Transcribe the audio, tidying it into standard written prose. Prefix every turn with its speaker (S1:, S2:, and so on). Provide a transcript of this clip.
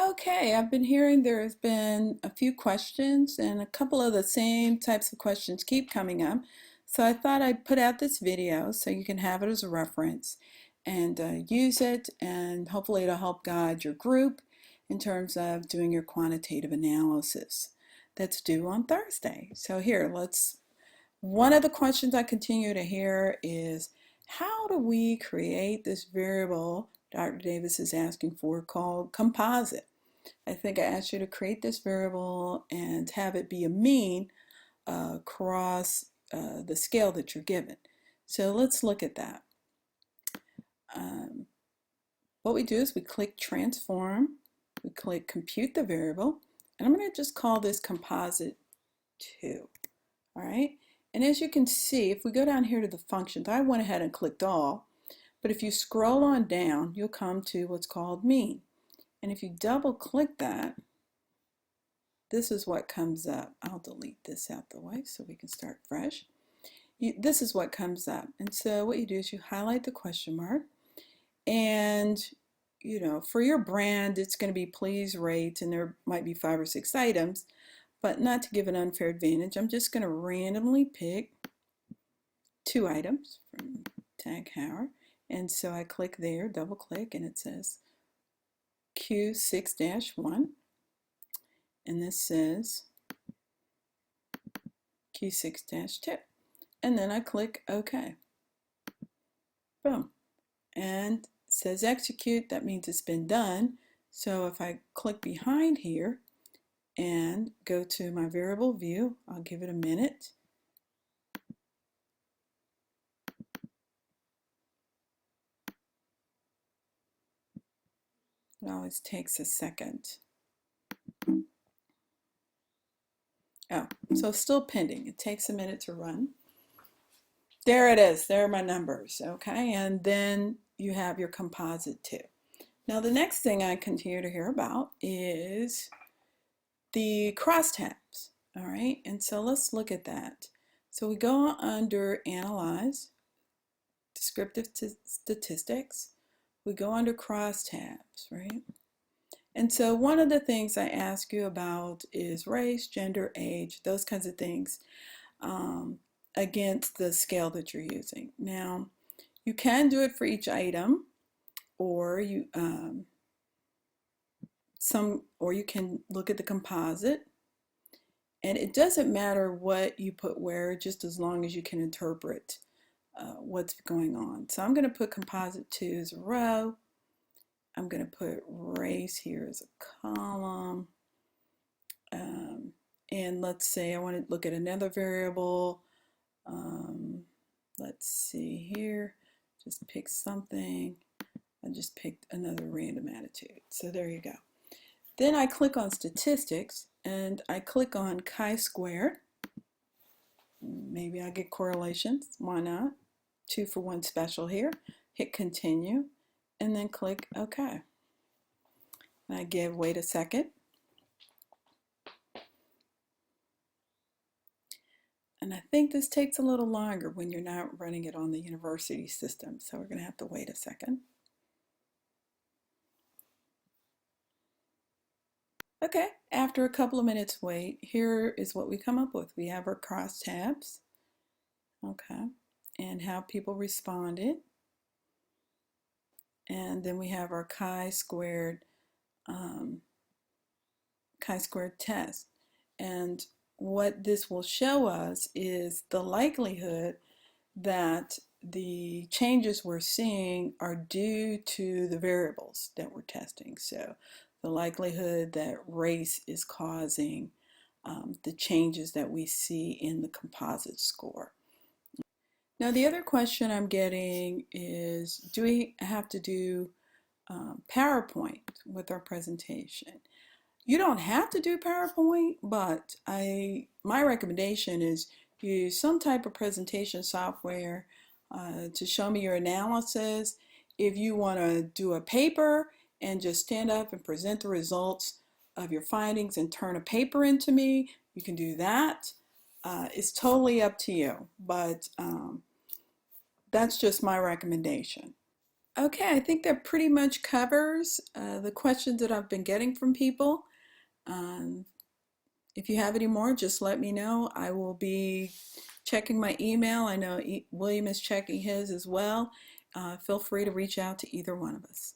S1: Okay, I've been hearing there's been a few questions and a couple of the same types of questions keep coming up. So I thought I'd put out this video so you can have it as a reference and use it, and hopefully it'll help guide your group in terms of doing your quantitative analysis that's due on Thursday. So here, one of the questions I continue to hear is, how do we create this variable Dr. Davis is asking for called composite? I think I asked you to create this variable and have it be a mean across the scale that you're given. So let's look at that. What we do is we click transform, we click compute the variable, and I'm going to just call this composite 2. All right. And as you can see, if we go down here to the functions, I went ahead and clicked all, but if you scroll on down, you'll come to what's called mean. And if you double click that, this is what comes up. I'll delete this out the way so we can start fresh. This is what comes up. And so what you do is you highlight the question mark, and for your brand, it's going to be please rate, and there might be 5 or 6 items, but not to give an unfair advantage, I'm just going to randomly pick 2 items from Tag Howard. And so I click there, double click, and it says Q6-1. And this says Q6-2. And then I click OK. Boom. And it says execute. That means it's been done. So if I click behind here and go to my variable view, I'll give it a minute. It always takes a second. Oh, so still pending. It takes a minute to run. There it is. There are my numbers. Okay, and then you have your composite 2. Now the next thing I continue to hear about is the crosstabs. All right, and so let's look at that. So we go under Analyze, Descriptive Statistics. We go under crosstabs, right? And so one of the things I ask you about is race, gender, age, those kinds of things against the scale that you're using. Now, you can do it for each item, or you can look at the composite. And it doesn't matter what you put where, just as long as you can interpret what's going on. So I'm going to put composite 2 as a row. I'm going to put race here as a column. And let's say I want to look at another variable. Let's see here. Just pick something. I just picked another random attitude. So there you go. Then I click on statistics and I click on chi-squared. Maybe I get correlations. Why not? 2 for 1 special here. Hit continue and then click OK. And I wait a second. And I think this takes a little longer when you're not running it on the university system. So we're going to have to wait a second. Okay, after a couple of minutes wait, here is what we come up with. We have our crosstabs, okay, and how people responded. And then we have our chi-squared test. And what this will show us is the likelihood that the changes we're seeing are due to the variables that we're testing. So the likelihood that race is causing the changes that we see in the composite score. Now the other question I'm getting is, do we have to do PowerPoint with our presentation? You don't have to do PowerPoint, but my recommendation is use some type of presentation software to show me your analysis. If you want to do a paper and just stand up and present the results of your findings and turn a paper into me, you can do that. It's totally up to you, but that's just my recommendation. Okay, I think that pretty much covers the questions that I've been getting from people. Um, if you have any more, just let me know. I will be checking my email. I know William is checking his as well. Feel free to reach out to either one of us.